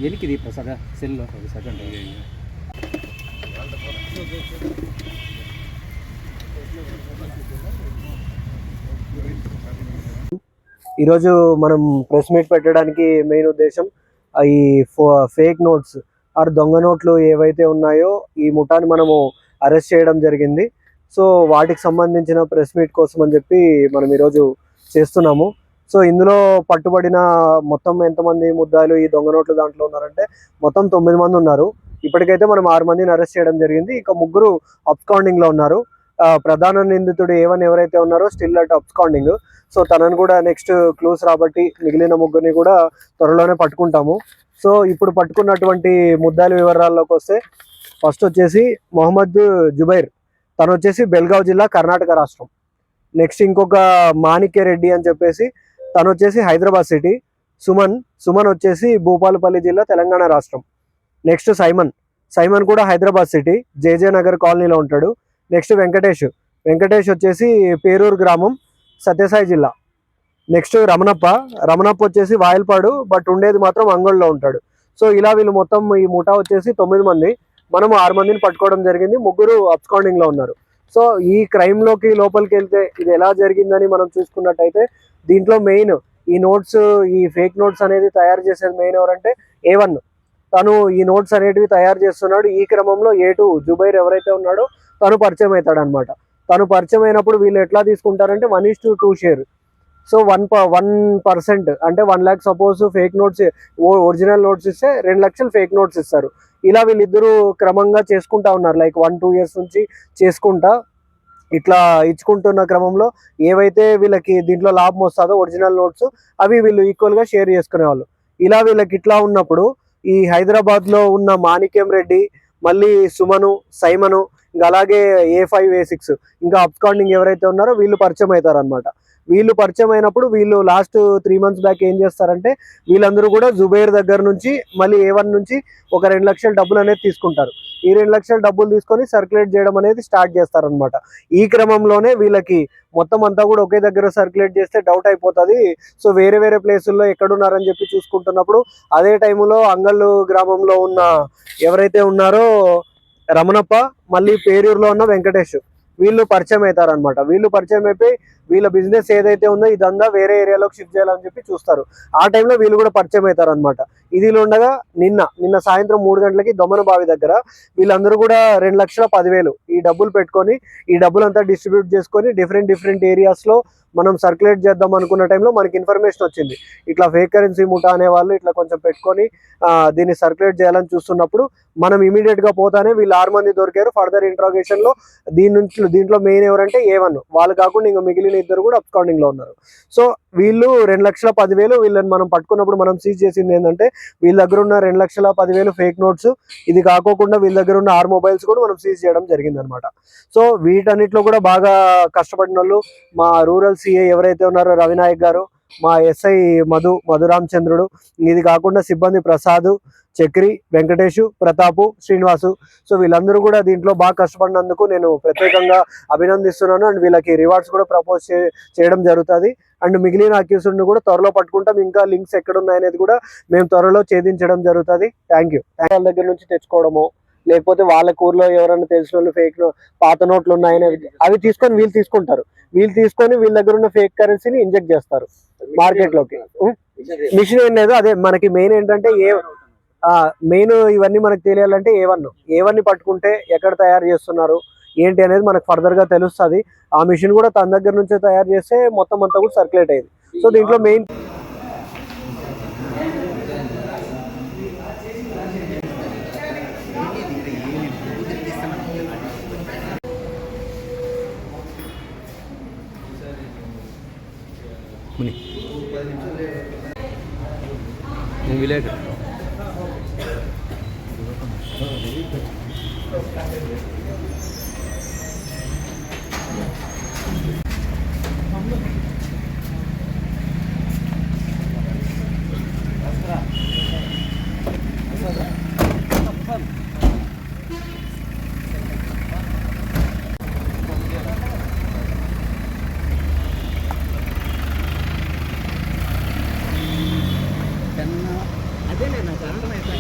ఎనికిది ప్రసాద సెల్లో ఒక సెకండ్. ఈరోజు మనం ప్రెస్ మీట్ పెట్టడానికి మెయిన్ ఉద్దేశం ఈ ఫేక్ నోట్స్ ఆర్ దొంగ నోట్లు ఏవైతే ఉన్నాయో ఈ ముఠాని మనము అరెస్ట్ చేయడం జరిగింది. సో వాటికి సంబంధించిన ప్రెస్ మీట్ కోసం అని చెప్పి మనం ఈరోజు చేస్తున్నాము. సో ఇందులో పట్టుబడిన మొత్తం ఎంతమంది ముద్దాయిలు ఈ దొంగ నోట్లు దాంట్లో ఉన్నారంటే మొత్తం 9 మంది ఉన్నారు. ఇప్పటికైతే మనం 6 మందిని అరెస్ట్ చేయడం జరిగింది. ఇక 3 అబ్స్కాండింగ్ లో ఉన్నారు. ప్రధాన నిందితుడు A1 ఎవరైతే ఉన్నారో స్టిల్ అట్ అబ్స్కాండింగ్. సో తనను కూడా నెక్స్ట్ క్లూస్ రాబట్టి మిగిలిన 3ని కూడా త్వరలోనే పట్టుకుంటాము. సో ఇప్పుడు పట్టుకున్నటువంటి ముద్దాయిల వివరాల్లోకి వస్తే ఫస్ట్ వచ్చేసి మొహమ్మద్ జుబైర్, తను వచ్చేసి బెల్గావ్ జిల్లా కర్ణాటక రాష్ట్రం. నెక్స్ట్ ఇంకొక మాణిక్య రెడ్డి అని చెప్పేసి తను వచ్చేసి హైదరాబాద్ సిటీ. సుమన్ వచ్చేసి భూపాలపల్లి జిల్లా తెలంగాణ రాష్ట్రం. నెక్స్ట్ సైమన్ కూడా హైదరాబాద్ సిటీ జేజే నగర్ కాలనీలో ఉంటాడు. నెక్స్ట్ వెంకటేష్ వచ్చేసి పేరూరు గ్రామం సత్యసాయి జిల్లా. నెక్స్ట్ రమణప్ప వచ్చేసి వాయల్పాడు బట్ ఉండేది మాత్రం అంగళ్ళలో ఉంటాడు. సో ఇలా వీళ్ళు మొత్తం ఈ ముఠా వచ్చేసి 9 మంది, మనం 6 మందిని పట్టుకోవడం జరిగింది. 3 అబ్స్కాండింగ్ లో ఉన్నారు. సో ఈ క్రైమ్ లోకి లోపలికి వెళ్తే ఇది ఎలా జరిగిందని మనం చూసుకున్నట్టయితే దీంట్లో మెయిన్ ఈ నోట్స్, ఈ ఫేక్ నోట్స్ అనేది తయారు చేసేది మెయిన్ ఎవరంటే A1. తను ఈ నోట్స్ అనేటివి తయారు చేస్తున్నాడు. ఈ క్రమంలో A2 జుబైర్ ఎవరైతే ఉన్నాడో తను పరిచయం అవుతాడు అనమాట. తను పరిచయం అయినప్పుడు వీళ్ళు ఎట్లా తీసుకుంటారంటే 1:2 షేర్. సో 1% అంటే 1 lakh suppose fake notes, original notes ఇస్తే 2 లక్షలు ఫేక్ నోట్స్ ఇస్తారు. ఇలా వీళ్ళిద్దరూ క్రమంగా చేసుకుంటా ఉన్నారు. లైక్ 1-2 years నుంచి చేసుకుంటా ఇట్లా ఇచ్చుకుంటున్న క్రమంలో ఏవైతే వీళ్ళకి దీంట్లో లాభం వస్తుందో ఒరిజినల్ నోట్స్ అవి వీళ్ళు ఈక్వల్గా షేర్ చేసుకునేవాళ్ళు. ఇలా వీళ్ళకి ఇట్లా ఉన్నప్పుడు ఈ హైదరాబాద్లో ఉన్న మాణిక్యం రెడ్డి, మళ్ళీ సైమను, ఇంకా అలాగే A5 A6 ఇంకా అబ్స్కాండింగ్ ఎవరైతే ఉన్నారో వీళ్ళు పరిచయం అవుతారు అనమాట. వీళ్ళు పరిచయం అయినప్పుడు వీళ్ళు లాస్ట్ 3 months బ్యాక్ ఏం చేస్తారంటే వీళ్ళందరూ కూడా జుబైర్ దగ్గర నుంచి మళ్ళీ A1 నుంచి ఒక 2 లక్షల డబ్బులు అనేది తీసుకుంటారు. ఈ 2 లక్షల డబ్బులు తీసుకొని సర్క్యులేట్ చేయడం అనేది స్టార్ట్ చేస్తారనమాట. ఈ క్రమంలోనే వీళ్ళకి మొత్తం అంతా కూడా ఒకే దగ్గర సర్క్యులేట్ చేస్తే డౌట్ అయిపోతుంది. సో వేరే ప్లేసుల్లో ఎక్కడున్నారని చెప్పి చూసుకుంటున్నప్పుడు అదే టైంలో అంగళ్ళు గ్రామంలో ఉన్న ఎవరైతే ఉన్నారో రమణప్ప, మళ్ళీ పేరూరులో ఉన్న వెంకటేష్ వీళ్ళు పరిచయం అవుతారనమాట. వీళ్ళు పరిచయం అయిపోయి వీళ్ళ బిజినెస్ ఏదైతే ఉందో ఇదంతా వేరే ఏరియాలోకి షిఫ్ట్ చేయాలని చెప్పి చూస్తారు. ఆ టైంలో వీళ్ళు కూడా పరిచయం అవుతారనమాట. ఇదిలో ఉండగా నిన్న సాయంత్రం 3 గంటలకి దొమ్మన బావి దగ్గర వీళ్ళందరూ కూడా 2,10,000 ఈ డబ్బులు పెట్టుకొని ఈ డబ్బులంతా డిస్ట్రిబ్యూట్ చేసుకొని డిఫరెంట్ ఏరియాస్లో మనం సర్క్యులేట్ చేద్దాం అనుకున్న టైంలో మనకి ఇన్ఫర్మేషన్ వచ్చింది. ఇట్లా ఫేక్ కరెన్సీ ముఠా అనే వాళ్ళు ఇట్లా కొంచెం పెట్టుకొని దీన్ని సర్క్యులేట్ చేయాలని చూస్తున్నప్పుడు మనం ఇమీడియట్గా పోతానే వీళ్ళు 6 మంది దొరికారు. ఫర్దర్ ఇంట్రాగేషన్లో దీంట్లో మెయిన్ ఎవరంటే A1, వాళ్ళు కాకుండా ఇంకా మిగిలిన 2 కూడా అబ్స్కాండింగ్ లో ఉన్నారు. సో వీళ్ళు 2,10,000 వీళ్ళని మనం పట్టుకున్నప్పుడు మనం సీజ్ చేసింది ఏంటంటే వీళ్ళ దగ్గర ఉన్న 2,10,000 ఫేక్ నోట్స్, ఇది కాకోకుండా వీళ్ళ దగ్గర ఉన్న 6 మొబైల్స్ కూడా మనం సీజ్ చేయడం జరిగింది అనమాట. సో వీటన్నిటిలో కూడా బాగా కష్టపడిన వాళ్ళు మా రూరల్ CA ఎవరైతే ఉన్నారో రవినాయక్ గారు, మా SI మధురామచంద్రుడు, ఇది కాకుండా సిబ్బంది ప్రసాద్, చక్రి, వెంకటేష్, ప్రతాపు, శ్రీనివాసు. సో వీళ్ళందరూ కూడా దీంట్లో బాగా కష్టపడినందుకు నేను ప్రత్యేకంగా అభినందిస్తున్నాను. అండ్ వీళ్ళకి రివార్డ్స్ కూడా ప్రపోజ్ చేయడం జరుగుతుంది. అండ్ మిగిలిన అక్యూజ్డ్ని కూడా త్వరలో పట్టుకుంటాం. ఇంకా లింక్స్ ఎక్కడ ఉన్నాయనేది కూడా మేము త్వరలో ఛేదించడం జరుగుతుంది. Thank you. వాళ్ళ దగ్గర నుంచి తెచ్చుకోవడము, లేకపోతే వాళ్ళ ఊర్లో ఎవరైనా తెలిసిన వాళ్ళు ఫేక్ పాత నోట్లు ఉన్నాయని అవి తీసుకొని వీళ్ళు తీసుకుంటారు. వీళ్ళు తీసుకొని వీళ్ళ దగ్గర ఉన్న ఫేక్ కరెన్సీని ఇంజెక్ట్ చేస్తారు మార్కెట్ లోకి. మిషన్ ఏం లేదు, అదే మనకి మెయిన్ ఏంటంటే మెయిన్ ఇవన్నీ మనకు తెలియాలంటే A1 ని పట్టుకుంటే ఎక్కడ తయారు చేస్తున్నారు ఏంటి అనేది మనకు ఫర్దర్ గా తెలుస్తుంది. ఆ మిషన్ కూడా తన దగ్గర నుంచే తయారు చేస్తే మొత్తం అంతా కూడా సర్క్యులేట్ అయ్యింది. సో దీంట్లో మెయిన్ విలేజ్ అదే నాకు అర్థమైతే